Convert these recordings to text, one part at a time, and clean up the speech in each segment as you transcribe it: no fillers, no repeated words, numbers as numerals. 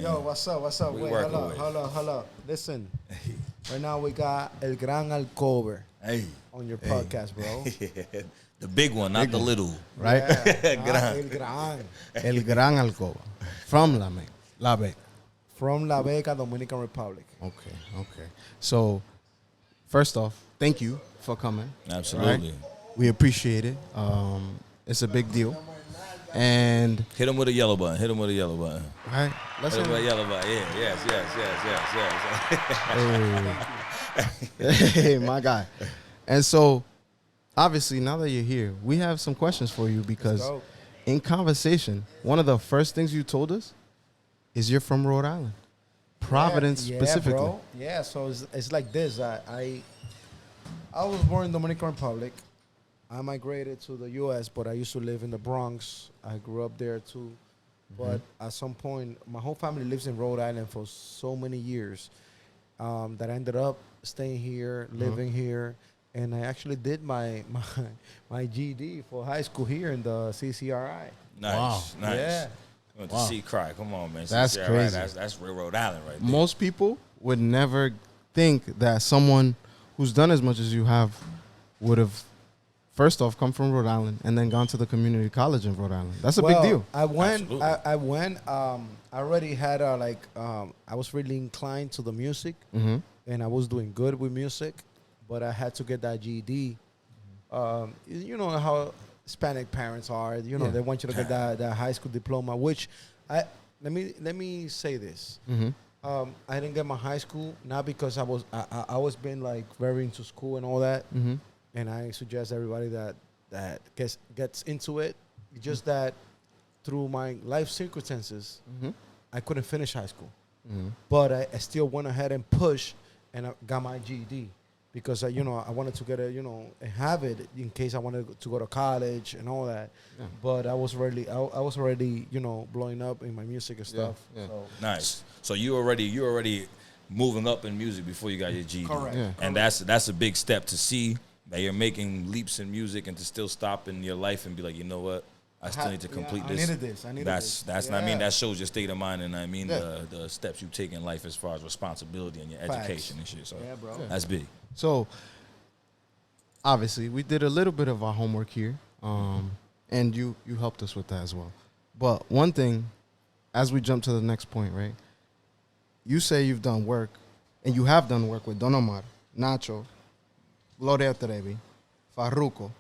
Yo, what's up? What's up? We Wait, working hold up, with. hold up. Listen, right now we got El Gran Alcover Hey, on your podcast, bro. the big one, not the little. Right? Yeah, not Gran. El Gran. El Gran Alcover from La Vega. From La Vega, Dominican Republic. Okay. So, first off, thank you for coming. Absolutely. We appreciate it. It's a big deal. And, Hit him with a yellow button. Hit him with a yellow button. right, Hit him with a yellow button. Yeah, yes. hey, my guy. And so, obviously, now that you're here, we have some questions for you because go. in conversation, one of the first things you told us is you're from Rhode Island, Providence Yeah, specifically. Bro. Yeah, so it's like this. I was born in Dominican Republic. I migrated to the U.S., but I used to live in the Bronx. I grew up there too. But at some point, my whole family lives in Rhode Island for so many years that I ended up staying here, living here, and I actually did my GED for high school here in the CCRI. Nice, Wow. nice. Yeah. Went to see Cry. Come on, man. That's See, crazy. That's real Rhode Island right there. Most people would never think that someone who's done as much as you have would have, first off, come from Rhode Island and then gone to the community college in Rhode Island. That's a big deal. I went. Absolutely. I went. I already had I was really inclined to the music, Mm-hmm. and I was doing good with music, but I had to get that GED. You know how Hispanic parents are. You know Yeah. they want you to get that high school diploma. Which let me say this. Mm-hmm. I didn't get my high school not because I was been like very into school and all that. Mm-hmm. And I suggest everybody that gets into it. Just that through my life circumstances, Mm-hmm. I couldn't finish high school, Mm-hmm. but I still went ahead and pushed, and I got my GED because I wanted to get and have it in case I wanted to go to college and all that. Yeah. But I was already blowing up in my music and stuff. yeah. So. Nice. So you already moving up in music before you got your GED. Correct. Yeah. And that's a big step to see that you're making leaps in music and to still stop in your life and be like, you know what? I still need to complete this. I needed this. I needed this. That's I mean that shows your state of mind and I mean Yeah. the steps you take in life as far as responsibility and your Facts. education and shit. So Yeah, bro. that's big. So, obviously, we did a little bit of our homework here, and you helped us with that as well. But one thing, as we jump to the next point, right? You say you've done work, and you have done work with Don Omar, Nacho, Gloria Trevi, Farruko,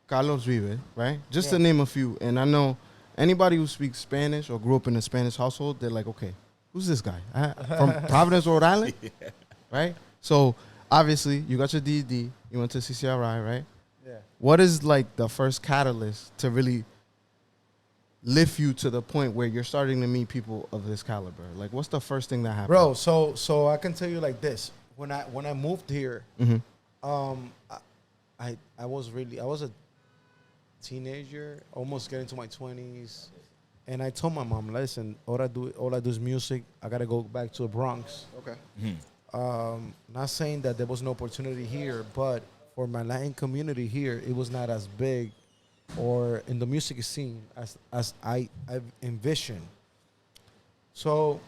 Carlos Vive, right? Just to Yeah. name a few. And I know anybody who speaks Spanish or grew up in a Spanish household, they're like, okay, who's this guy? From Providence, Rhode Island? Right? So, obviously, you got your DD, you went to CCRI, right? Yeah. What is like the first catalyst to really lift you to the point where you're starting to meet people of this caliber? Like, what's the first thing that happened? Bro, so I can tell you like this. When I moved here, Mm-hmm. I was a teenager, almost getting to my 20s, and I told my mom, listen, all I do is music. I gotta go back to the Bronx. Okay. Not saying that there was no opportunity here, but for my Latin community here, it was not as big or in the music scene as I've envisioned. So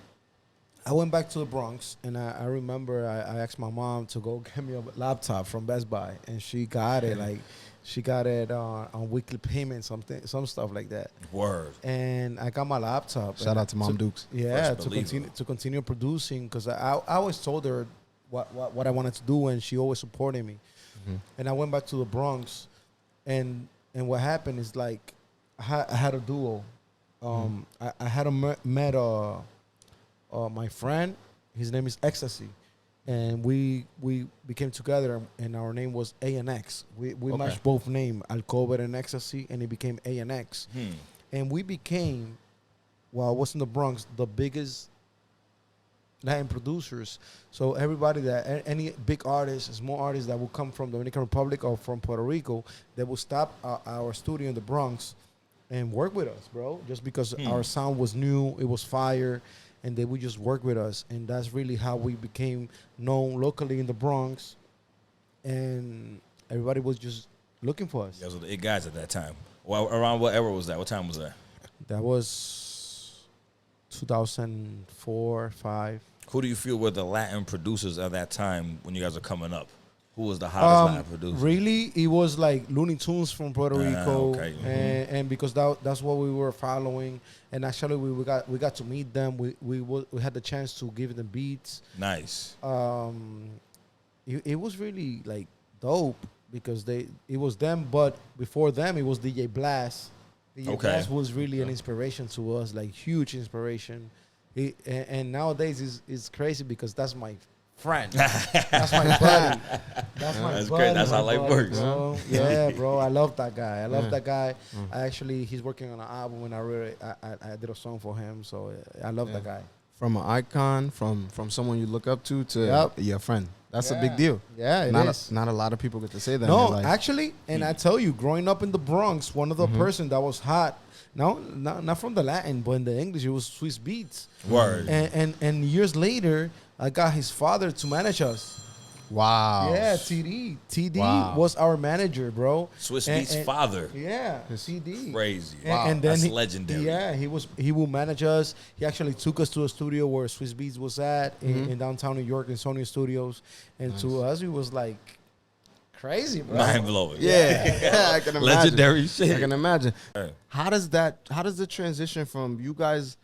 I went back to the Bronx, and I remember I asked my mom to go get me a laptop from Best Buy, and she got it. Like, she got it on weekly payment, some stuff like that. Word. And I got my laptop. Shout and out to Mom Dukes. Yeah, First to believer. continue producing, because I always told her what I wanted to do, and she always supported me. Mhm. And I went back to the Bronx, and what happened is like I had a duo. I had met my friend. His name is Ecstasy, and we became together, and our name was A and X. We Okay. matched both name, Alcover and Ecstasy, and it became A and X. And we became, while I was in the Bronx, the biggest Latin producers. So everybody any big artists, small artists that will come from Dominican Republic or from Puerto Rico, they will stop our studio in the Bronx and work with us, bro. Just because our sound was new, it was fire, and they would just work with us. And that's really how we became known locally in the Bronx. And everybody was just looking for us. You guys were the it guys at that time. Well, around what era was that? What time was that? That was 2004, 5. Who do you feel were the Latin producers at that time when you guys are coming up? Who was the hottest Latin producer? Really, it was like Looney Tunes from Puerto Rico, okay. and because that's what we were following, and actually we got to meet them. We had the chance to give them beats. Nice. It was really like dope because it was them, but before them it was DJ Blast. DJ Blast was really an inspiration to us, like huge inspiration. And nowadays it's crazy because that's my friend. That's my buddy. That's my That's buddy. great. That's how life works. Bro. Yeah, bro. I love that guy. I love that guy. He's working on an album, and I did a song for him. So I love that guy. From an icon, from someone you look up to your friend. That's a big deal. Yeah, Not a lot of people get to say that. No, actually, and I tell you, growing up in the Bronx, one of the person that was hot. No, not from the Latin, but in the English, it was Swiss Beats. Word. And years later, I got his father to manage us. Wow. Yeah, TD. TD was our manager, bro. Swiss Beats' father. Yeah, TD. Crazy. And then that's legendary. Yeah, he will manage us. He actually took us to a studio where Swiss Beats was at in downtown New York in Sony Studios. And to us, it was like crazy, bro. Mind blowing. Yeah. I can imagine. Legendary shit. I can imagine. How does the transition from you guys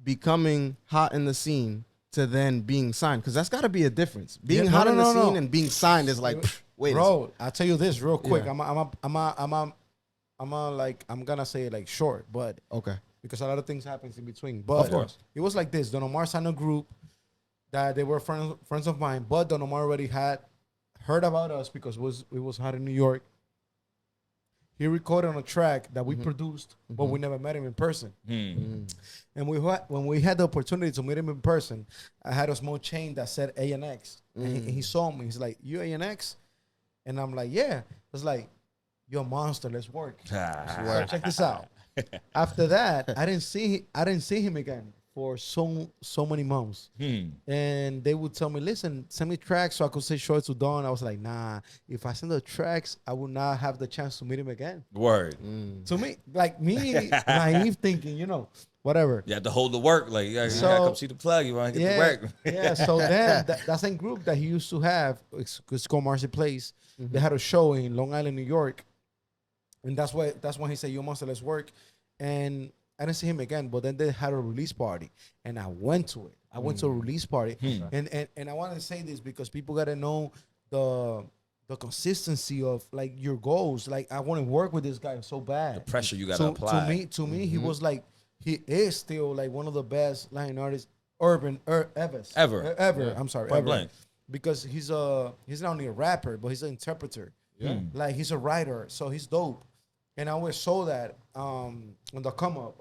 becoming hot in the scene to then being signed? Because that's got to be a difference. Being hot in the scene and being signed is like, wait. Bro, I'll tell you this real quick. I'm gonna say it like short, but okay, because a lot of things happens in between. But of course, it was like this. Don Omar signed a group that they were friends of mine, but Don Omar already had heard about us because it was hot in New York. He recorded on a track that we produced, but we never met him in person. And when we had the opportunity to meet him in person, I had a small chain that said A&X. And he saw me. He's like, "You A&X?" And I'm like, "Yeah." It's like, "You're a monster. Let's work." So check this out. After that, I didn't see him again for so many months. And they would tell me, "Listen, send me tracks so I could say short to Don." I was like, "Nah, if I send the tracks, I will not have the chance to meet him again." Word. To me, like me, naive thinking, whatever. You have to hold the work. Like, you gotta come see the plug. You want to get the work. Yeah, so then that same group that he used to have, it's called Marcy Place. They had a show in Long Island, New York. And that's when he said, "You monster, let's work." And I didn't see him again, but then they had a release party, and I went to it. I went to a release party, and I want to say this because people gotta know the consistency of like your goals. Like I want to work with this guy so bad. The pressure you gotta apply. To me, he was like he is still like one of the best Latin artists, ever. Yeah. I'm sorry, Point ever. blank. Because he's not only a rapper, but he's an interpreter. Yeah. Like he's a writer, so he's dope. And I always saw that on the come up,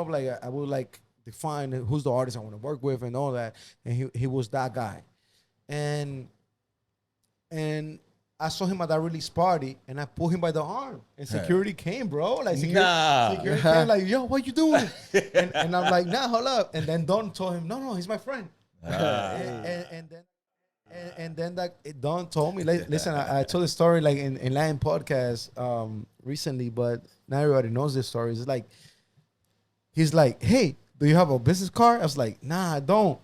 like I would like define who's the artist I want to work with and all that. And he was that guy. And I saw him at that release party, and I pulled him by the arm, and security came, bro. Like security came, like, "Yo, what you doing?" and I'm like, "Nah, hold up." And then Don told him, "No, he's my friend." And then that Don told me, like, listen, I told the story like in Latin podcast recently, but now everybody knows this story. It's like he's like, "Hey, do you have a business card?" I was like, "Nah, I don't."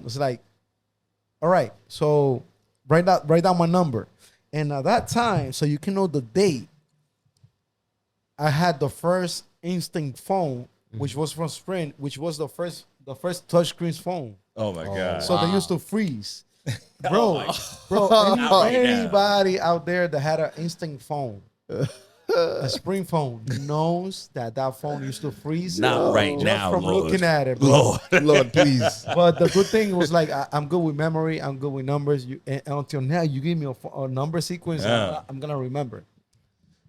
It's like, "All right, so write down my number." And at that time, so you can know the date, I had the first Instinct phone, which was from Sprint, which was the first touchscreen phone. Oh my God. So they used to freeze. Bro, anybody out there that had an Instinct phone, a Sprint phone, knows that phone used to freeze. Not right now, from Lord. looking at it, bro. Lord, please. But the good thing was like I'm good with memory. I'm good with numbers. And until now, you give me a number sequence, I'm gonna remember.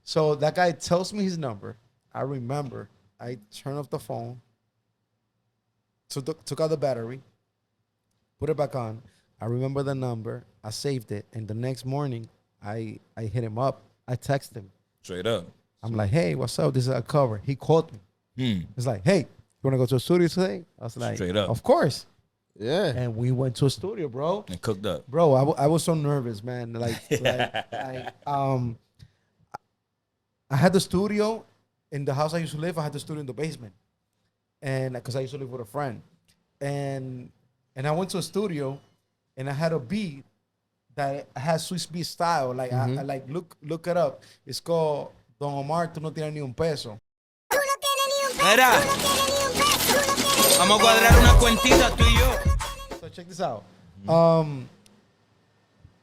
So that guy tells me his number. I remember. I turn off the phone. Took out the battery. Put it back on. I remember the number. I saved it. And the next morning, I hit him up. I text him. Straight up. I'm like, "Hey, what's up? This is Alcover." He called me. He's like, "Hey, you want to go to a studio today?" I was like, Straight up. "Of course." Yeah. And we went to a studio, bro. And cooked up. Bro, I was so nervous, man. I had the studio in the house I used to live. I had the studio in the basement. and because I used to live with a friend, and I went to a studio, and I had a beat that has Swiss beat style. Like I like look it up. It's called Don Omar, tú no tienes ni un peso. Mira, vamos a cuadrar una cuentita tú y yo. So check this out.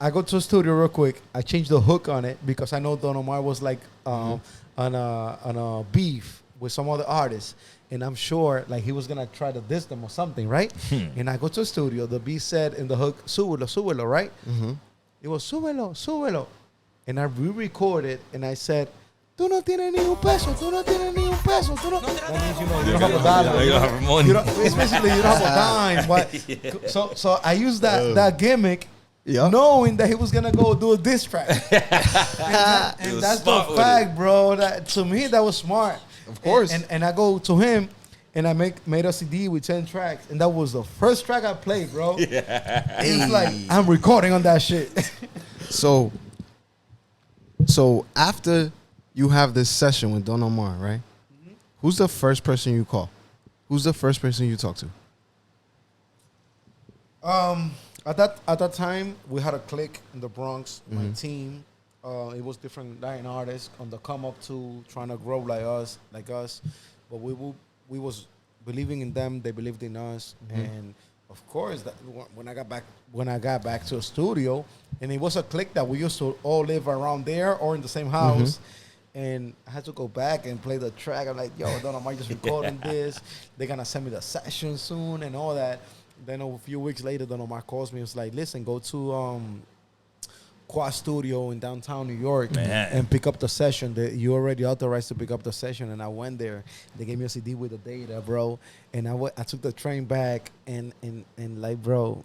I go to a studio real quick. I changed the hook on it because I know Don Omar was like on a beef with some other artists, and I'm sure like he was gonna try to diss them or something, right? And I go to a studio. The beat said in the hook, "Súbelo, súbelo," right? It was "Súbelo, súbelo," and I re-recorded and I said, "Tú no tienes ni un peso. Tú no tienes ni un peso. Tú no." That means you don't have a dollar. You don't have money. It's basically you don't have a dime. But so I used that gimmick. Yeah. Knowing that he was gonna go do a diss track, and that's the fact, bro. That to me that was smart, of course. And I go to him, and I made a CD with 10 tracks, and that was the first track I played, bro. Yeah, it's like I'm recording on that shit. So after you have this session with Don Omar, right? Who's the first person you call? Who's the first person you talk to? At that time, we had a clique in the Bronx. My team, it was different Latin artists on the come up to trying to grow like us. But we was believing in them. They believed in us, and of course, when I got back to a studio, and it was a clique that we used to all live around there or in the same house. And I had to go back and play the track. I'm like, yo, Don Omar just recording this. They're gonna send me the session soon and all that. Then a few weeks later, Don Omar calls me. He was like, listen, go to Quad Studio in downtown New York and pick up the session. You already authorized to pick up the session. And I went there. They gave me a CD with the data, bro. And I took the train back and like, bro.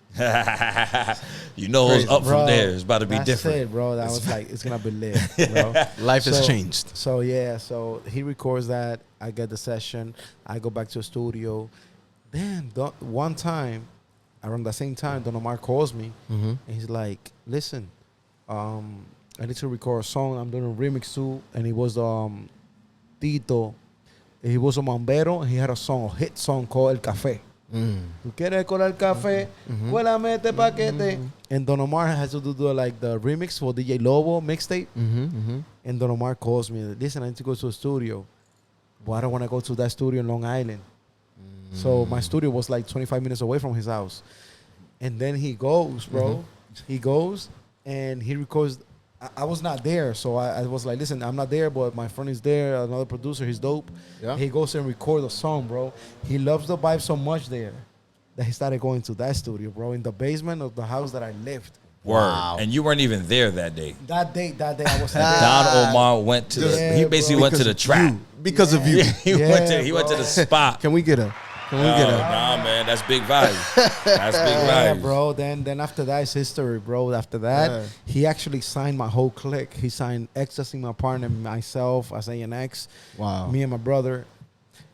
You know it's up from there. It's about to be different. That's it, bro. That was like, it's going to be lit, bro. Life has changed. So, yeah. So he records that. I get the session. I go back to the studio. Then one time, around the same time, Don Omar calls me, and he's like, listen, I need to record a song. I'm doing a remix too. And it was Tito. He was a Mambero, and he had a hit song called El Café. ¿Tú quieres colar café? Cuélame este paquete. And Don Omar has to do like the remix for DJ Lobo mixtape. And Don Omar calls me, listen, I need to go to a studio. But I don't want to go to that studio in Long Island. So my studio was like 25 minutes away from his house. And then he goes, bro. He goes and he records. I was not there. So I was like, listen, I'm not there, but my friend is there. Another producer, he's dope. Yeah. He goes and records the song, bro. He loves the vibe so much there that he started going to that studio, bro, in the basement of the house that I lived. Word. Wow. And you weren't even there that day. That day I was there. Don Omar went to he basically went to the track. Because of you. He went to the spot. Can we get a Nah, man, that's big value. That's big value. Yeah, bro. Then after that, it's history, bro. After that, he actually signed my whole clique. He signed Ecstasy, my partner, myself as ANX. Wow. Me and my brother.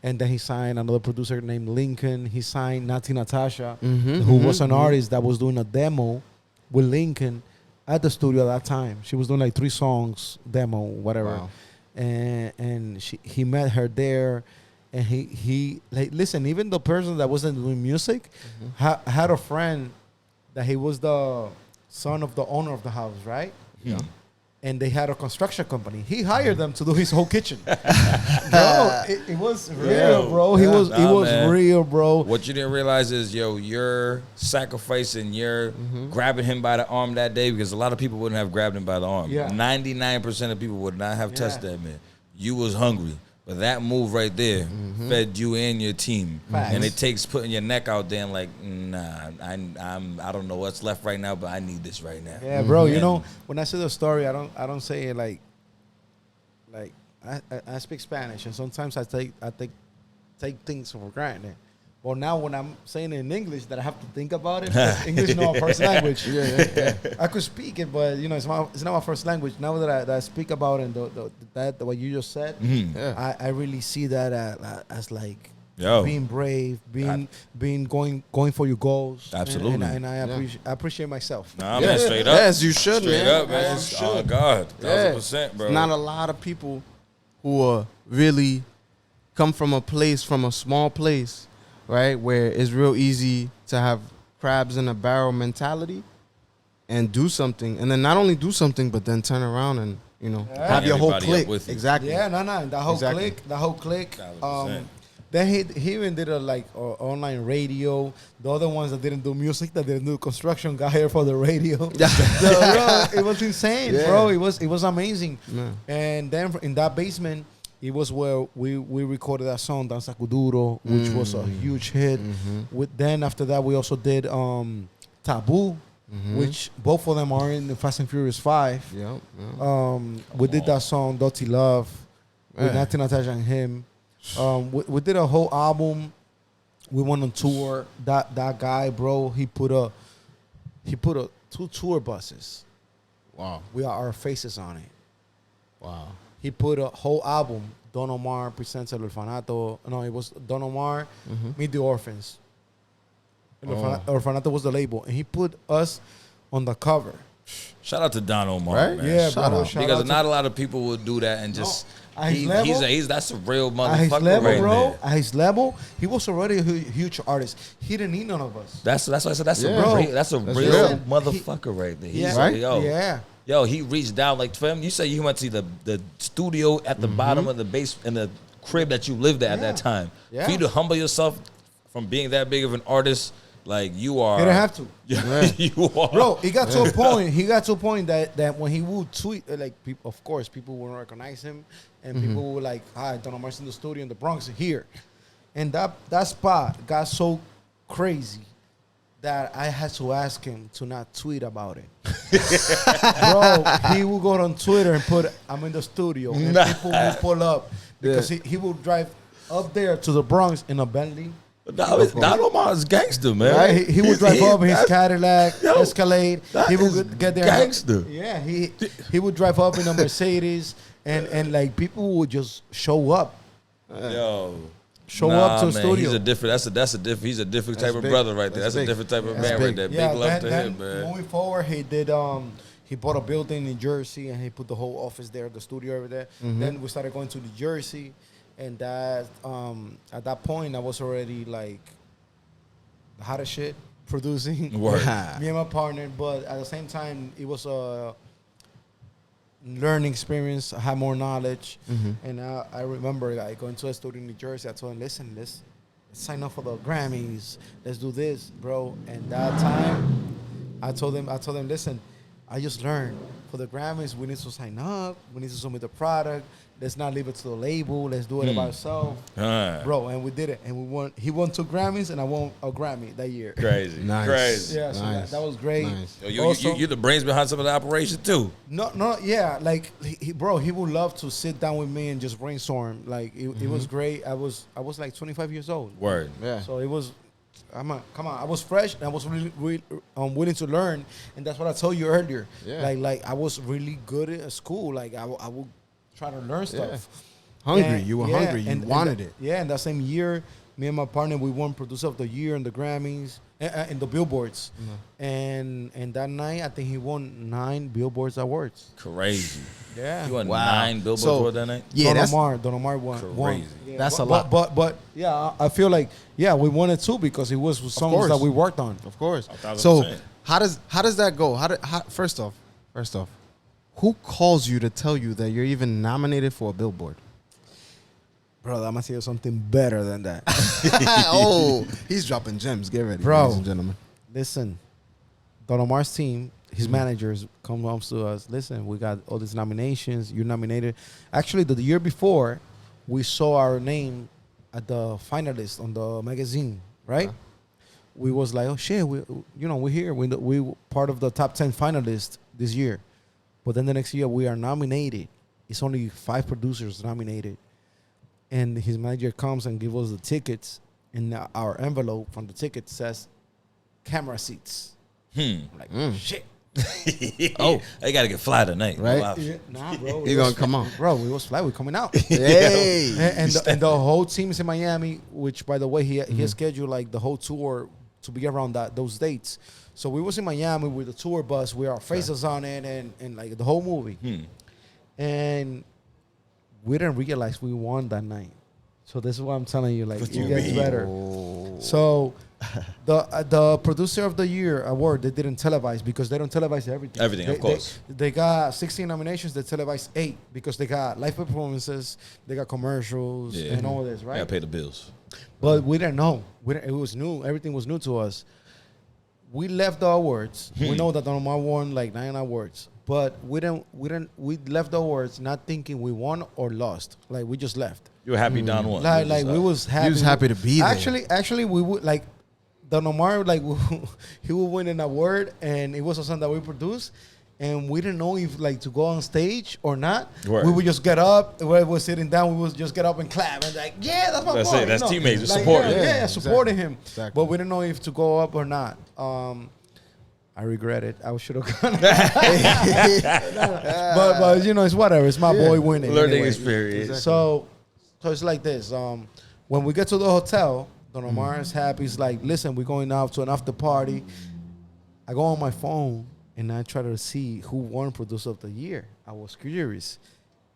And then he signed another producer named Lincoln. He signed Nati Natasha, who was an artist that was doing a demo with Lincoln at the studio at that time. She was doing like 3 songs, demo, whatever. Wow. And he met her there. And he like, listen, even the person that wasn't doing music had a friend that he was the son of the owner of the house, right? Yeah. And they had a construction company. He hired them to do his whole kitchen. Bro, it was real, bro. It was real, bro. What you didn't realize is, you're sacrificing, you're grabbing him by the arm that day, because a lot of people wouldn't have grabbed him by the arm. Yeah. 99% of people would not have touched that man. You was hungry. But that move right there fed you and your team. Facts. And it takes putting your neck out there and like, nah, I don't know what's left right now, but I need this right now. Yeah, bro. You know, when I say the story, I don't say it like I speak Spanish, and sometimes I take things for granted. But now when I'm saying it in English, that I have to think about it. English is not my first language. I could speak it, but it's not my first language. Now that I speak about it, and what you just said, I really see that as like being brave, going for your goals. Absolutely, and I appreciate myself. Nah, man, straight up. Yes, you should, straight man. up, man. Oh God, 1000%, bro. Not a lot of people who are really come from a small place, right, where it's real easy to have crabs in a barrel mentality and do something, and then not only do something, but then turn around and have your whole Everybody up clique. with you. Exactly. Yeah, no, that whole clique. 100%. Then he even did online radio. The other ones that didn't do music, that didn't do construction, got here for the radio. Bro, it was insane, bro. It was amazing. Yeah. And then in that basement, it was where we recorded that song Danza Kuduro, which was a huge hit. Then after that, we also did Taboo, which both of them are in the Fast and Furious 5. We did that song Dirty Love with Nati Natasha and him. We did a whole album. We went on tour. That guy, bro, he put 2 tour buses. Wow. We are our faces on it. Wow. He put a whole album. Don Omar presents El Orfanato. No, it was Don Omar, Meet the Orphans. Orfanato was the label, and he put us on the cover. Shout out to Don Omar, Right? man. Yeah, Shout bro. out. Because not a lot of people would do that and just. At his level, That's a real at his motherfucker level, right bro. there. At his level, he was already a huge artist. He didn't need none of us. That's why I said that's Yeah. a real real. motherfucker right there. He's Right? Yo, he reached down like for him. You say you went to the studio at the bottom of the base in the crib that you lived at that time. Yeah. For you to humble yourself from being that big of an artist, like you are. He didn't have to. You are, Bro, he got to a point. He got to a point that when he would tweet, of course, people wouldn't recognize him, and people would like, "Hi, Don Omar's in the studio in the Bronx here," and that spot got so crazy that I had to ask him to not tweet about it. Bro, he would go on Twitter and put, "I'm in the studio," and people would pull up because he would drive up there to the Bronx in a Bentley. Don Omar's gangster, man. Right? He would drive up in his Cadillac, Yo, Escalade. He would get there. Gangster. Yeah, he would drive up in a Mercedes, and like people would just show up. Show up to the man, studio. He's a different. He's a different type of big. brother right there. That's That's a big. different type of Yeah, man that's right big. there. Yeah, Big love to him, man. moving forward, he did. He bought a building in Jersey, and he put the whole office there, the studio over there. Then we started going to New Jersey, and that at that point I was already like the hottest shit producing. Word. Me and my partner, but at the same time it was a learning experience. I had more knowledge, and I remember like going to a studio in New Jersey. I told him, "Listen, let's sign up for the Grammys. Let's do this, bro." And that time, I told him, "Listen, I just learned for the Grammys. We need to sign up. We need to submit the product. Let's not leave it to the label. Let's do it by ourselves, bro." And we did it, and we won. He won 2 Grammys, and I won a Grammy that year. Crazy. Nice. Crazy. Yeah, so Nice. that was great. Nice. Yo, you're the brains behind some of the operation too. No, yeah, like bro, he would love to sit down with me and just brainstorm. Like it was great. I was like 25 years old. Word. Yeah. So it was, come on, I was fresh and I was really willing to learn, and that's what I told you earlier. Yeah. Like I was really good at school. Like I would try to learn stuff. Hungry. And- You were yeah, hungry. You and wanted that- it. Yeah, and that same year, me and my partner, we won Producer of the Year in the Grammys, in the Billboards. And that night, I think he won 9 Billboards awards. Crazy. Yeah. You won Wow. 9 Billboard So- awards that night. Yeah, Don Omar won. Crazy. Yeah, That's but, a lot. But yeah, I feel like, yeah, we won it too because it was songs course. that we worked on. Of course. 1,000%. So how does that go? First off, who calls you to tell you that you're even nominated for a Billboard? Bro, I'm going to say something better than that. Oh, he's dropping gems. Get ready, Bro. ladies and gentlemen. Listen, Don Omar's team, his managers come up to us. Listen, we got all these nominations. You're nominated. Actually, the year before, we saw our name at the finalists on the magazine, right? We was like, oh shit, we're here. We part of the top 10 finalists this year. But then the next year we are nominated. It's only 5 producers nominated. And his manager comes and gives us the tickets, and our envelope from the ticket says camera seats. I'm like, shit. Oh, I gotta get fly tonight. Right? Wow. Nah, bro. You're gonna come on. Bro, we was fly. We're coming out. Hey. and the whole team is in Miami, which, by the way, he has scheduled like the whole tour to be around those dates. So we was in Miami with the tour bus with our faces on it and like the whole movie. And we didn't realize we won that night. So this is what I'm telling you. Like, What it you gets mean? better. So the producer of the year award, they didn't televise because they don't televise everything. Everything, of course. They got 16 nominations. They televised 8 because they got live performances, they got commercials, and all this, right? Yeah, pay the bills. But we didn't know. It was new. Everything was new to us. We left the awards. We know that Don Omar won like 9 awards, but we left the awards not thinking we won or lost. Like, we just left. You were happy Don won. Like we was happy. He was happy to be there. Actually, we would like Don Omar. Like he would win an award, and it was a song that we produced, and we didn't know if like to go on stage or not. Word. We would just get up. While we were sitting down, we would just get up and clap and like, yeah, that's my boy. That's it. That's teammates. You're Like, supporting. Yeah, supporting him. Exactly. But we didn't know if to go up or not. I regret it. I should have gone. but you know, it's whatever. It's my boy winning. Learning anyway. experience. So it's like this. When we get to the hotel, Don Omar is happy. He's like, listen, we're going out to an after party. I go on my phone and I try to see who won Producer of the Year. I was curious.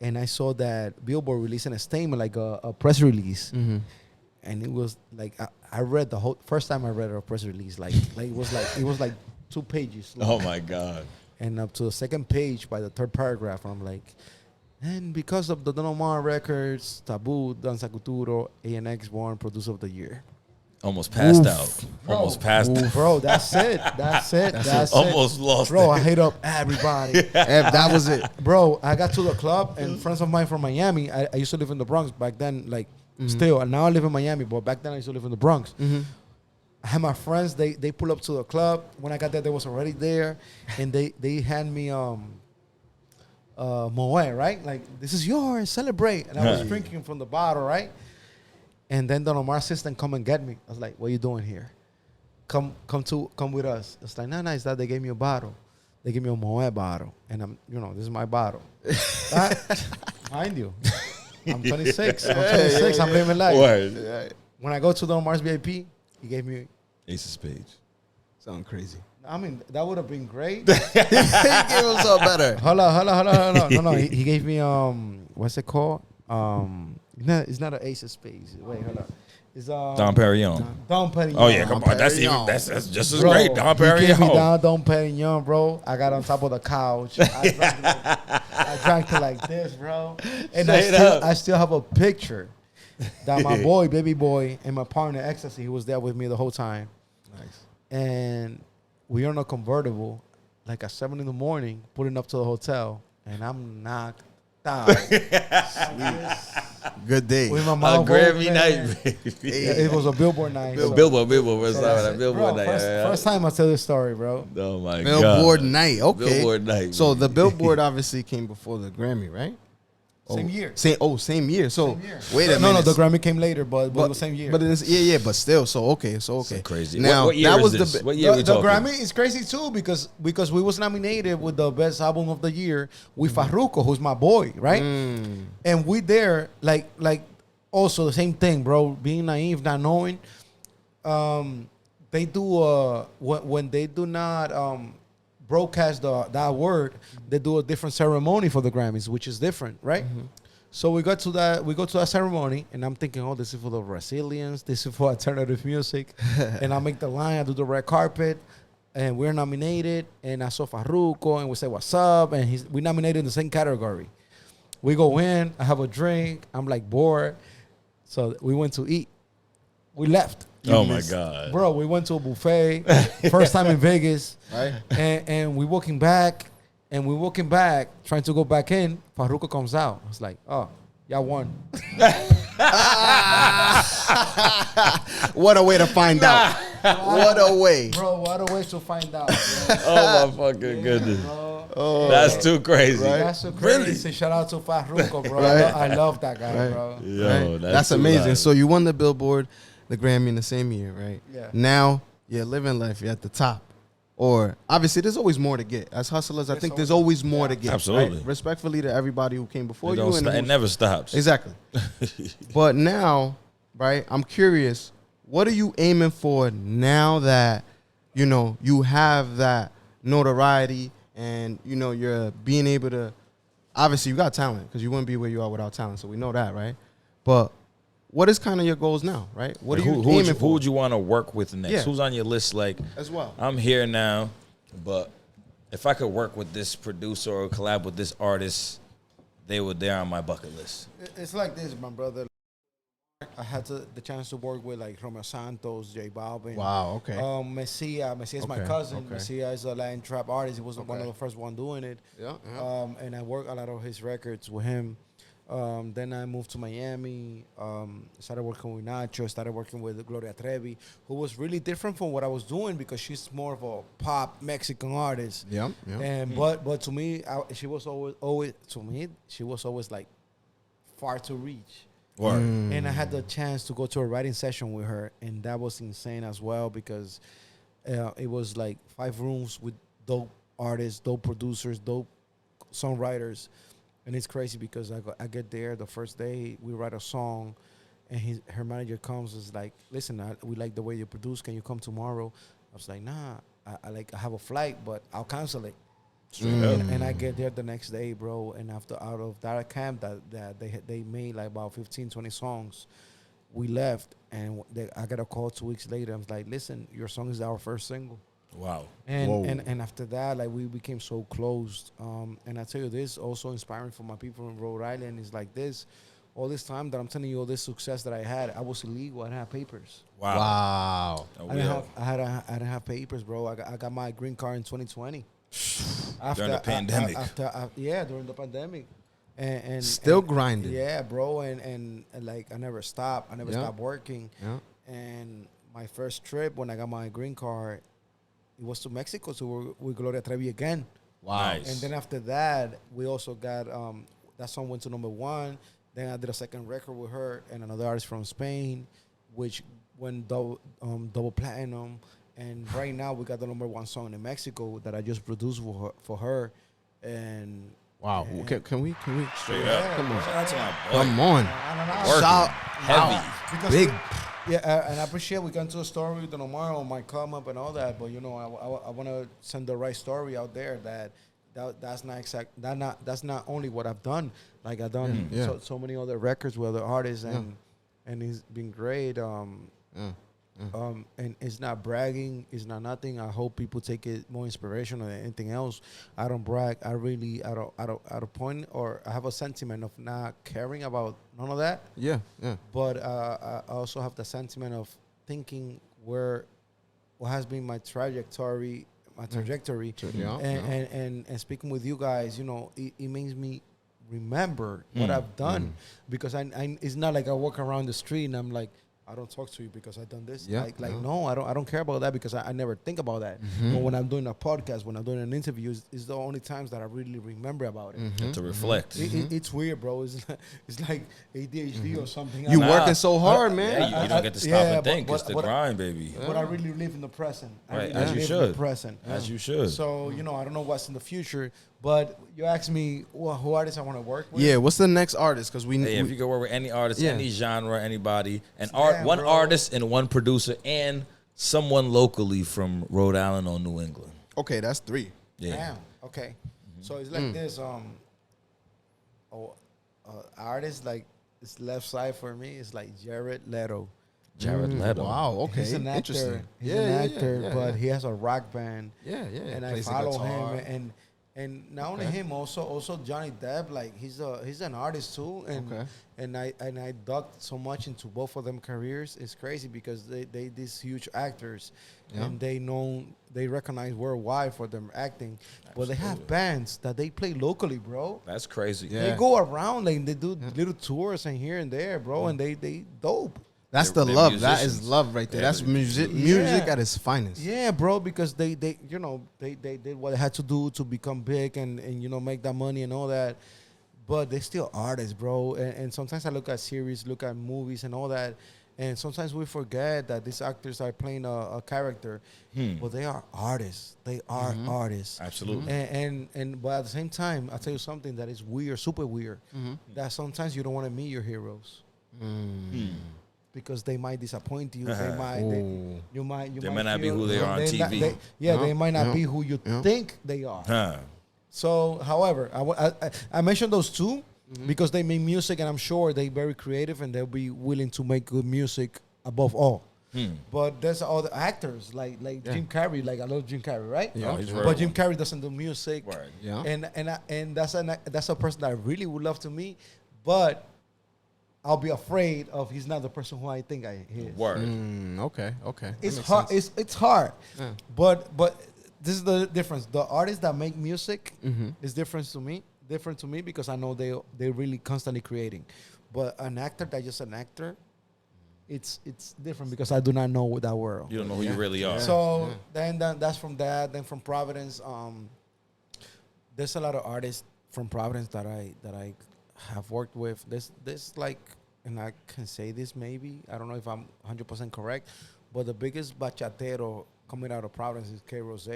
And I saw that Billboard releasing a statement, like a press release. And it was like, I read the whole, first time I read a press release, like it was like 2 pages long. Oh my God. And up to the second page by the third paragraph, I'm like, and because of the Don Omar records, Taboo, Danza Kuturo, ANX won Producer of the Year. Almost passed Oof. out. Almost passed out. Bro, that's it. That's it. That's it. Almost lost Bro, it. I hit up everybody. That was it. Bro, I got to the club, and friends of mine from Miami, I used to live in the Bronx back then, like, still. And now I live in Miami, but back then I used to live in the Bronx. I had my friends, they pull up to the club. When I got there, they was already there. And they hand me Moet, right? Like, this is yours, celebrate. And I was drinking from the bottle, right? And then Don Omar's assistant come and get me. I was like, what are you doing here? Come with us. It's like, no, it's that they gave me a bottle. They gave me a Moet bottle. And this is my bottle. Mind you. I'm 26. I'm living life. Word. When I go to Don Omar's VIP, he gave me. Ace of Spades. Sound crazy. I mean, that would have been great. He gave us all better. Hold on. No. He gave me what's it called? It's not an Ace of Spades. Wait, hold on. It's Dom Perignon. Dom Perignon. Oh yeah, come on. That's just as great. Dom He gave me Perignon. Dom Perignon, bro. I got on top of the couch. I drank it like this, bro. And I still have a picture that my boy, baby boy, and my partner Ecstasy, he was there with me the whole time. Nice. And we are in a convertible, like at 7 a.m, pulling up to the hotel, and I'm knocked out. Good day. With my A mouth Grammy open. night, baby. It was a Billboard night. Billboard. What's So that? that's it. Billboard Bro, night. first time I tell this story, bro. Oh my God. Billboard night. Okay. Billboard night. So baby. the Billboard obviously came before the Grammy, right? Same year. Same year. So Same year. wait a No, minute. the Grammy came later, but it was the same year. But it's, but still. So okay. So crazy. Now what year that is was this? the What year we the talking? Grammy is crazy too because we was nominated with the best album of the year with Farruko, who's my boy, right? And we there like also the same thing, bro. Being naive, not knowing. They do when they do not broadcast that word, they do a different ceremony for the Grammys, which is different, right? So we go to that ceremony, and I'm thinking, oh, this is for the Brazilians, this is for alternative music, and I make the line, I do the red carpet, and we're nominated, and I saw Farruko, and we say what's up, and we nominated in the same category. We go in, I have a drink, I'm like bored, so we went to eat. We left. Oh my God, Bro, we went to a buffet, first time in Vegas, Right. and we walking back, trying to go back in. Farruko comes out. I was like, oh, y'all won. What a way to find out. What a way. Bro, what a way to find out. Bro. oh my fucking goodness, Bro. that's too crazy. That's so crazy. Shout out to Farruko, bro. Right. I love that guy, Right. bro. Yo, Right? That's too amazing. loud. So you won the Billboard, the Grammy in the same year, right? Yeah. Now you're living life. You're at the top. Or obviously, there's always more to get. As hustlers, I think there's always more to get. Absolutely. Right? Respectfully to everybody who came before you. It never stops. Exactly. But now, right, I'm curious, what are you aiming for now that, you have that notoriety and, you're being able to, obviously you got talent because you wouldn't be where you are without talent. So we know that, right? But what is kind of your goals now, right? What Like, are you who aiming for? who would you want to work with next? Yeah. Who's on your list? Like, As well. I'm here now, but if I could work with this producer or collab with this artist, they're on my bucket list. It's like this, my brother. I had the chance to work with like Romeo Santos, J Balvin. Wow, okay. Messia is my Okay, cousin. okay. Messia is a Latin trap artist. He was one Okay. of the first one doing it. Yeah, And I worked a lot of his records with him. Then I moved to Miami. Started working with Nacho. Started working with Gloria Trevi, who was really different from what I was doing because she's more of a pop Mexican artist. Yeah. And but to me, she was always to me she was always like far to reach. Word. And I had the chance to go to a writing session with her, and that was insane as well because it was like 5 rooms with dope artists, dope producers, dope songwriters, and it's crazy because I get there the first day, we write a song, and her manager comes and is like, "Listen, we like the way you produce. Can you come tomorrow?" I was like, "Nah, I have a flight, but I'll cancel it." And I get there the next day, bro. And out of that camp that they made like about 15, 20 songs, we left. And I got a call 2 weeks later. I was like, listen, your song is our first single. Wow. And after that, like we became so close. And I tell you this, also inspiring for my people in Rhode Island is like this. All this time that I'm telling you all this success that I had, I was illegal. I didn't have papers. Wow. Oh, I didn't have papers, bro. I got my green card in 2020. During the pandemic. During the pandemic. And Still grinding. Yeah, bro. And like I never stopped. I never stopped working. Yeah. And my first trip when I got my green card, it was to Mexico. So with Gloria Trevi again. Wow. Nice. And then after that, we also got that song went to #1. Then I did a second record with her and another artist from Spain, which went double platinum. And right now we got the #1 song in Mexico that I just produced for her. And Wow. Can we Straight up. Come on. Shout out to my boy. Come on. Working. Shout Heavy. Because Big. and I appreciate we got into a story with the Omar might come up and all that, but you know I want to send the right story out there that's not only what I've done. Like I've done so many other records with other artists and it's been great. And it's not bragging, it's not nothing. I hope people take it more inspirational than anything else. I don't brag. I really at a point or I have a sentiment of not caring about none of that. Yeah. But I also have the sentiment of thinking what has been my trajectory, and speaking with you guys, you know, it makes me remember what I've done because I it's not like I walk around the street and I'm like, I don't talk to you because I've done this. No, I don't care about that because I never think about that. But when I'm doing a podcast, when I'm doing an interview, it's the only times that I really remember about it. To reflect. It's weird, bro. It's like ADHD or something. You working so hard, man. Yeah, you don't get to stop and think. It's the grind, baby. But I really live in the present. Right, I as you live in should. the present. As you should. So, you know, I don't know what's in the future. But you asked me who artists I want to work with. Yeah, what's the next artist? Because If you could work with any artist, any genre, anybody, one bro. artist and one producer, and someone locally from Rhode Island or New England. Okay, that's 3. Yeah. Damn. Okay. So it's like this. Artist like this left side for me is like Jared Leto. Jared Leto. Wow. Okay. He's an actor. Interesting. He's an actor, but he has a rock band. Yeah. And I Plays the follow guitar. him and not only him, also Johnny Depp, like he's an artist too, and I dug so much into both of them careers. It's crazy because they these huge actors, and they recognize worldwide for them acting, but they have bands that they play locally, bro. That's crazy. Yeah. They go around like they do little tours and here and there, bro, and they dope. That's They're the love. musicians. That is love right there. Yeah, That's music Yeah. at its finest. Yeah, bro, because they you know they did what they had to do to become big and you know make that money and all that, but they still artists, bro. And sometimes I look at series, look at movies and all that, and sometimes we forget that these actors are playing a character, but they are artists. They are artists. Absolutely. And but at the same time, I'll tell you something that is weird, super weird. That sometimes you don't want to meet your heroes. Because they might disappoint you. They might. You might not be feel- who they are on TV. They might not be who you think they are. Huh. So, however, I mentioned those two, because they make music, and I'm sure they're very creative and they'll be willing to make good music above all. But there's other actors like Jim Carrey. Like I love Jim Carrey, right? Yeah, he's But real. Jim Carrey doesn't do music. Right. Yeah. And that's a person that I really would love to meet, but I'll be afraid of he's not the person who I think he is. Word. Okay. It's That makes hard. sense. It's hard. Yeah. But this is the difference. The artists that make music is different to me. Different to me because I know they're really constantly creating. But an actor that's just an actor, it's different because I do not know that world. You don't know who you really are. So then that's from that. Then from Providence, there's a lot of artists from Providence that I have worked with. There's like, and I can say this maybe, I don't know if I'm 100% correct, but the biggest bachatero coming out of Providence is K. Rose.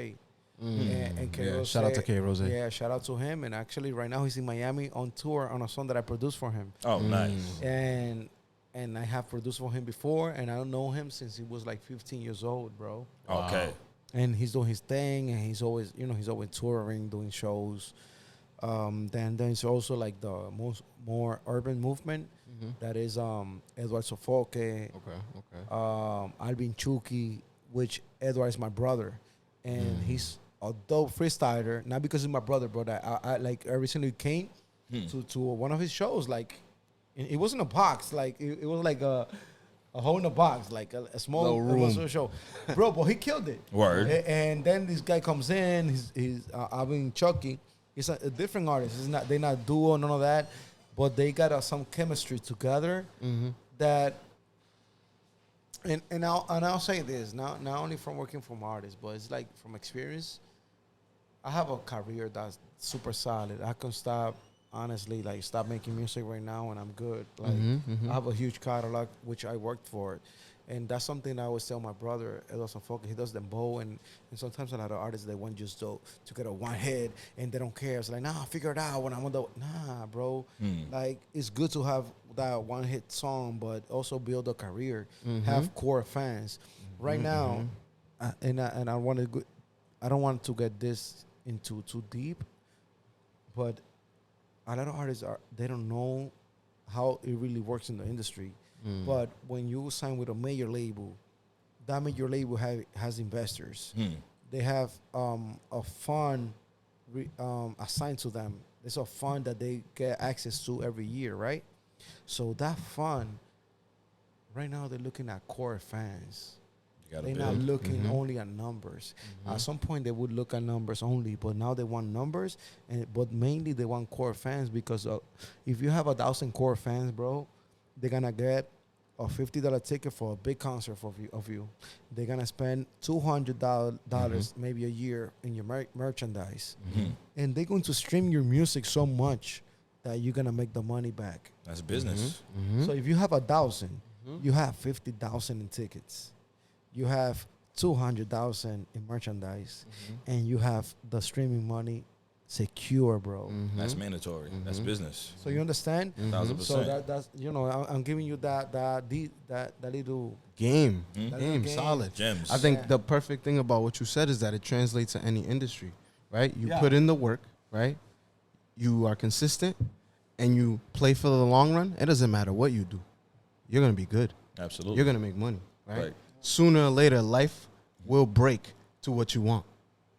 And K. Rose, shout out to K. Rose. Yeah, shout out to him. And actually, right now he's in Miami on tour on a song that I produced for him. Oh, nice. And I have produced for him before, and I don't know him since he was like 15 years old, bro. Okay. And he's doing his thing, and he's always touring, doing shows. Then there's also like the more urban movement that is Edward Sofoque, Okay. Alvin Chucky, which Edward is my brother, and he's a dope freestyler. Not because he's my brother, but I recently came to one of his shows. Like it wasn't a box, like it was like a hole in a box, like a small room show, bro. But he killed it. Word. And then this guy comes in. He's Alvin Chucky. He's a different artist. They're not duo, none of that, but they got some chemistry together that. And I'll say this not only from working from artists, but it's like from experience. I have a career that's super solid. I can stop making music right now, and I'm good. Like I have a huge catalog which I worked for. And that's something I always tell my brother, Edo Sofoque. He does them both, and sometimes a lot of artists, they want just to get a one hit, and they don't care. It's like, nah, figure it out when I'm on the... Nah, bro. Like, it's good to have that one hit song, but also build a career, have core fans. Right now, I don't want to get this into too deep, but a lot of artists they don't know how it really works in the industry. But when you sign with a major label, that major label has investors. They have a fund assigned to them. It's a fund that they get access to every year, right? So that fund, right now, they're looking at core fans. They're not looking only at numbers. At some point, they would look at numbers only, but now they want numbers, but mainly they want core fans because if you have 1,000 core fans, bro, they're going to get a $50 ticket for a big concert of you. They're going to spend $200 maybe a year in your merchandise. And they're going to stream your music so much that you're going to make the money back. That's business. So if you have 1,000, you have 50,000 in tickets. You have 200,000 in merchandise. And you have the streaming money secure, bro. That's mandatory. That's business. So you understand? 1,000%. So that's I'm giving you that little Game game. solid. Gems. I think the perfect thing about what you said is that it translates to any industry, right? You put in the work, right? You are consistent, and you play for the long run. It doesn't matter what you do. You're going to be good. Absolutely. You're going to make money, right? Right. Sooner or later, life will break to what you want,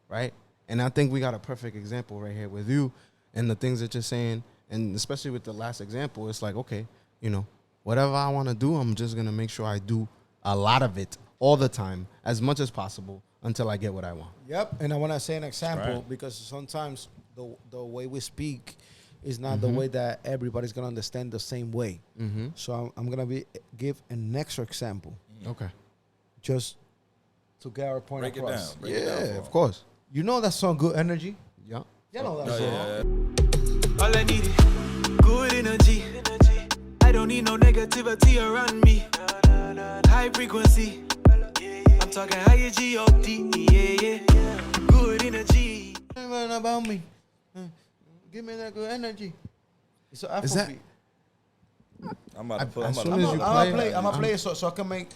right? And I think we got a perfect example right here with you and the things that you're saying. And especially with the last example, it's like, okay, whatever I want to do, I'm just going to make sure I do a lot of it all the time, as much as possible, until I get what I want. Yep. And I want to say an example Right. because sometimes the way we speak is not the way that everybody's going to understand the same way. So I'm going to give an extra example Okay. just to get our point Break it across. down. Break it down for Of course. You know that song, Good Energy? Yeah. You know that Oh, song. yeah. All I need is good energy. I don't need no negativity around me. High frequency. I'm talking higher G-O-D. Yeah. Good energy. About me. Give me that good energy. It's an Afrobeat. Is that- I'm about to put. As I'm soon about as to you I'm play it, gonna play it so I can make.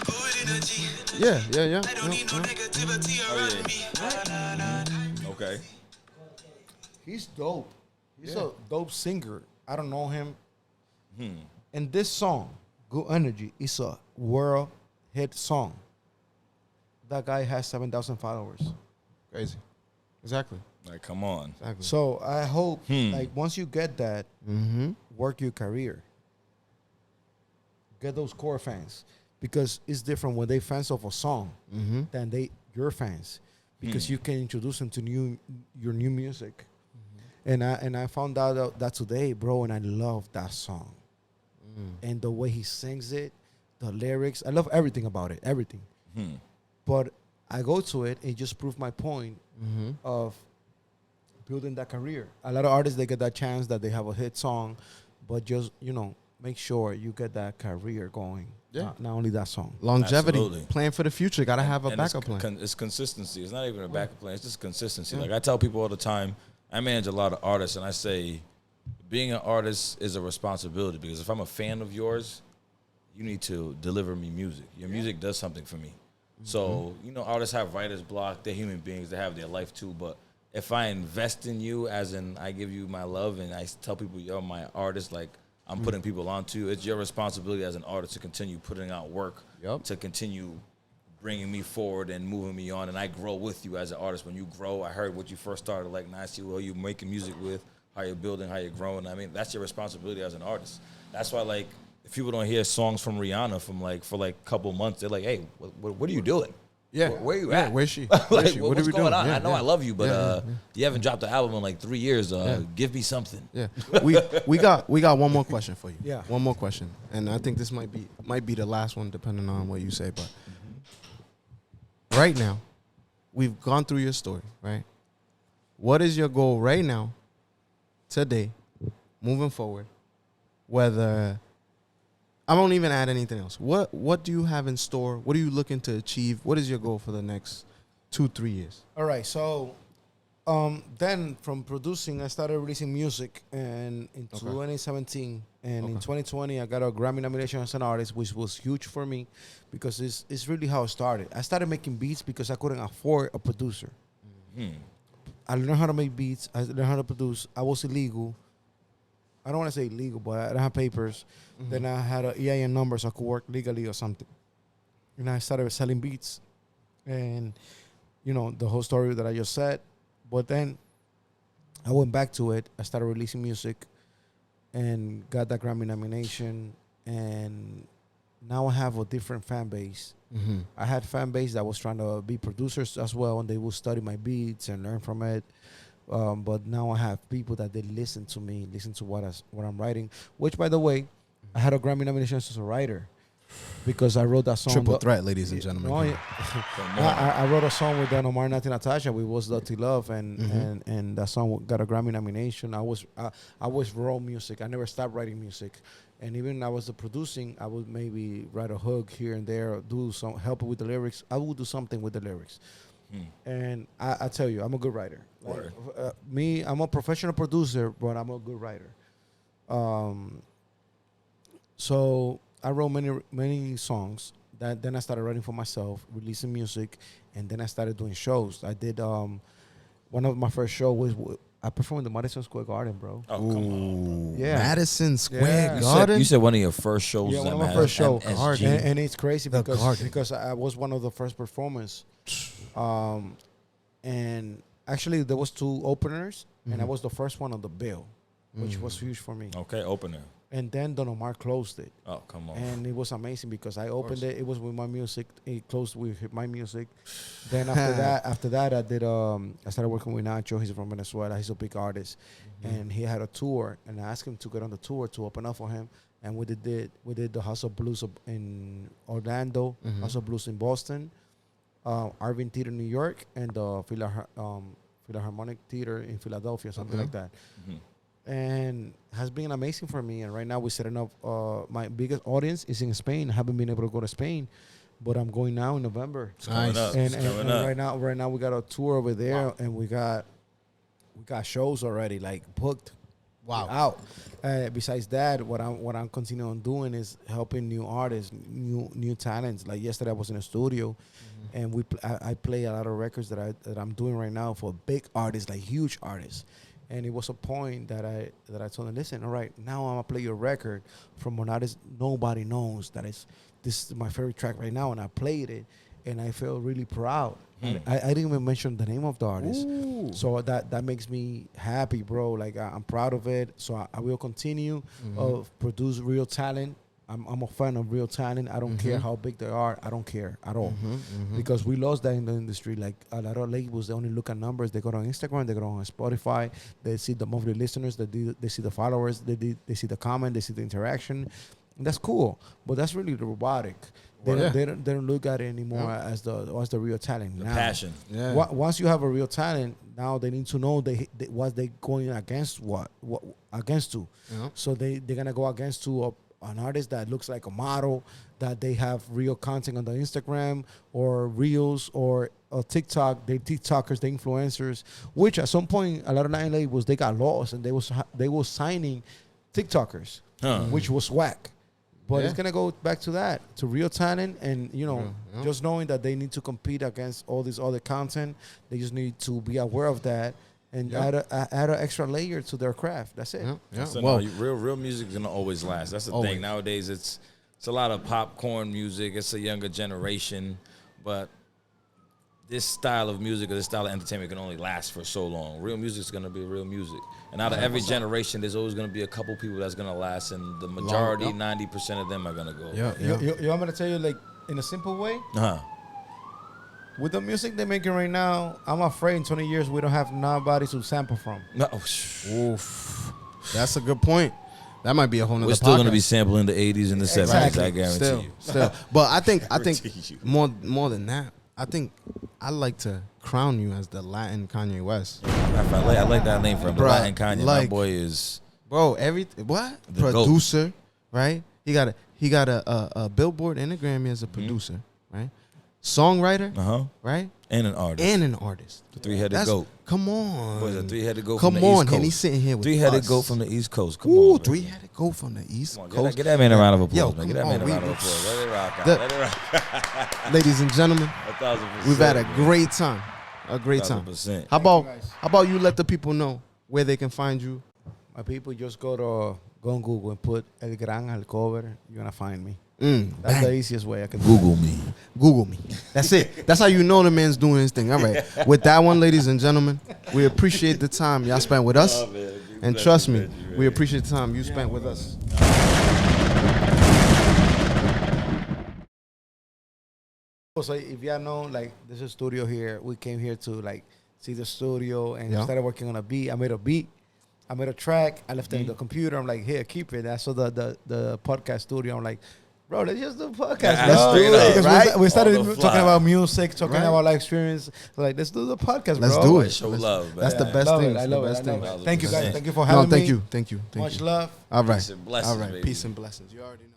Good energy. Yeah. I don't need no negativity around me. Okay. He's dope. He's a dope singer. I don't know him. And this song, Good Energy, is a world hit song. That guy has 7,000 followers. Crazy. Exactly. Like, come on. Exactly. So I hope, like, once you get that, work your career. Get those core fans. Because it's different when they fans of a song than your fans. Because you can introduce them to your new music. And I found out that today, bro, and I love that song. And the way he sings it, the lyrics, I love everything about it, everything. But I go to it, it just proved my point of building that career. A lot of artists, they get that chance that they have a hit song, but just, make sure you get that career going. Yeah. Not only that song. Longevity. Absolutely. Plan for the future. Got to have a And backup plan. It's consistency. It's not even a backup plan. It's just consistency. Like I tell people all the time, I manage a lot of artists, and I say, being an artist is a responsibility because if I'm a fan of yours, you need to deliver me music. Your music does something for me. So, artists have writer's block. They're human beings. They have their life too. But if I invest in you, as in I give you my love and I tell people you're my artist, like I'm putting people onto you, it's your responsibility as an artist to continue putting out work, to continue bringing me forward and moving me on. And I grow with you as an artist. When you grow, I heard what you first started, like, and I see who you're making music with, how you're building, how you're growing. I mean, that's your responsibility as an artist. That's why, like, if people don't hear songs from Rihanna for a couple months, they're like, hey, what are you doing? Yeah. Where are you at? Where's she? Like, Where's she? What are what's we going doing? on? Yeah, I know I love you, but you haven't dropped the album in like 3 years. Give me something. Yeah. We got one more question for you. Yeah. One more question. And I think this might be the last one depending on what you say, but right now, we've gone through your story, right? What is your goal right now, today, moving forward? Whether I won't even add anything else. What do you have in store? What are you looking to achieve? What is your goal for the next 2-3 years? All right, so then from producing, I started releasing music, and in 2017 and in 2020, I got a Grammy nomination as an artist, which was huge for me because it's really how it started. I started making beats because I couldn't afford a producer. I learned how to make beats. I learned how to produce. I was illegal. I don't want to say illegal, but I didn't have papers. Then I had an EIN number so I could work legally or something. And I started selling beats. And, the whole story that I just said. But then I went back to it. I started releasing music and got that Grammy nomination. And now I have a different fan base. I had fan base that was trying to be producers as well, and they would study my beats and learn from it. But now I have people that they listen to me, listen to what I'm writing. Which, by the way, I had a Grammy nomination as a writer because I wrote that song. Triple threat, ladies and gentlemen. No, I wrote a song with Don Omar, Nati Natasha. We was Dirty Love, and that song got a Grammy nomination. I was raw music. I never stopped writing music, and even I was the producing. I would maybe write a hook here and there, do some help with the lyrics. I would do something with the lyrics. And I tell you, I'm a good writer. Like, I'm a professional producer, but I'm a good writer. So I wrote many songs. Then I started writing for myself, releasing music, and then I started doing shows. I did one of my first shows was I performed in the Madison Square Garden, bro. Oh, come on. Yeah. Madison Square Yeah. Garden? You said one of your first shows. Yeah, at one of my Madison, first shows. MSG. And it's crazy The because Garden. I was one of the first performers. And actually there was 2 openers, and I was the first one on the bill, which was huge for me. Okay, opener. And then Don Omar closed it. Oh, come on. And it was amazing because I opened it. It was with my music. It closed with my music. Then after that, I did. I started working with Nacho. He's from Venezuela. He's a big artist, and he had a tour. And I asked him to get on the tour to open up for him. And we did the House of Blues in Orlando, House of Blues in Boston, Arvin Theater in New York, and the Philharmonic Theater in Philadelphia, something like that. And has been amazing for me. And right now we're setting up. My biggest audience is in Spain. I haven't been able to go to Spain, but I'm going now in November. It's coming up. And, It's and, coming and up. right now we got a tour over there, and we got shows already like booked. Wow. Out. Besides that, what I'm continuing doing is helping new artists, new talents. Like yesterday, I was in a studio, and I play a lot of records that I'm doing right now for big artists, like huge artists. And it was a point that I told him, listen, all right, now I'm gonna play your record from an artist nobody knows that this is my favorite track right now, and I played it, and I felt really proud. And I didn't even mention the name of the artist, so that makes me happy, bro. Like I'm proud of it. So I will continue produce real talent. I'm a fan of real talent. I don't care how big they are. I don't care at all because we lost that in the industry. Like a lot of labels, they only look at numbers. They go on Instagram, they go on Spotify. They see the monthly listeners. They see the followers. They see the comment. They see the interaction. And that's cool, but that's really robotic. They don't look at it anymore as the real talent. The now. passion. Yeah. Once you have a real talent, now they need to know what they going against what against to. Yeah. So they're gonna go against to an artist that looks like a model, that they have real content on the Instagram or Reels or TikTok. They TikTokers, they influencers, which at some point a lot of Latin labels they got lost and they was signing TikTokers, which was whack. But it's gonna go back to that, to real talent, and just knowing that they need to compete against all this other content. They just need to be aware of that and add an extra layer to their craft. That's it. Yeah. So Well, no, real music is gonna always last. That's the thing. Nowadays, it's a lot of popcorn music. It's a younger generation, but this style of music or this style of entertainment can only last for so long. Real music is gonna be real music, and out of every generation, there's always gonna be a couple people that's gonna last, and the majority, 90% of them are gonna go. You want me to tell you, like, in a simple way? With the music they're making right now, I'm afraid in 20 years we don't have nobody to sample from. No, oof. That's a good point. That might be a whole nother we're still gonna podcast. be sampling the 80s and the 70s. I guarantee you. Still. But I think you. more than that, I think I like to crown you as the Latin Kanye West. I like that name for him. The Bruh, Latin Kanye. My like- boy is Bro, The producer, right? He got a Billboard and a Grammy as a producer, right? Songwriter, right? And an artist. The three-headed goat. Come on. Boy, the three-headed goat Come from the East on, Coast. and he's sitting here with Three-headed us. goat from the East Coast. Come Ooh, on. man. three-headed goat from the East Come on, Coast. get that man a round of applause, Yo, man. come Get that man a on, round of applause. Let it rock out. The- Let it rock. Ladies and gentlemen, 1,000%. we've had a man. great time. A great time. 1,000%. How about you let the people know where they can find you? My people, just go on Google and put El Gran Alcover. You're gonna find me. That's Bang. the easiest way I can Google me. Google me. That's it. That's how you know the man's doing his thing. All right. With that one, ladies and gentlemen, we appreciate the time y'all spent with us. And trust me, we appreciate the time you spent with us. So if y'all know, like, there's a studio here. We came here to, like, see the studio and started working on a beat. I made a track. I left it in the computer. I'm like, here, keep it. I saw the podcast studio. I'm like, bro, let's just do a podcast. Yeah, Let's do it. Because right? we started On the fly. talking about music, talking Right. about life experience. Like, let's do the podcast, Let's bro. do it. Show love, man. That's the best Love thing. it. I love it. Thank you, guys. 1,000%. Thank you for No, having me. thank you. Much love. All right. Peace and blessings, All right. baby. Peace and blessings. You already know.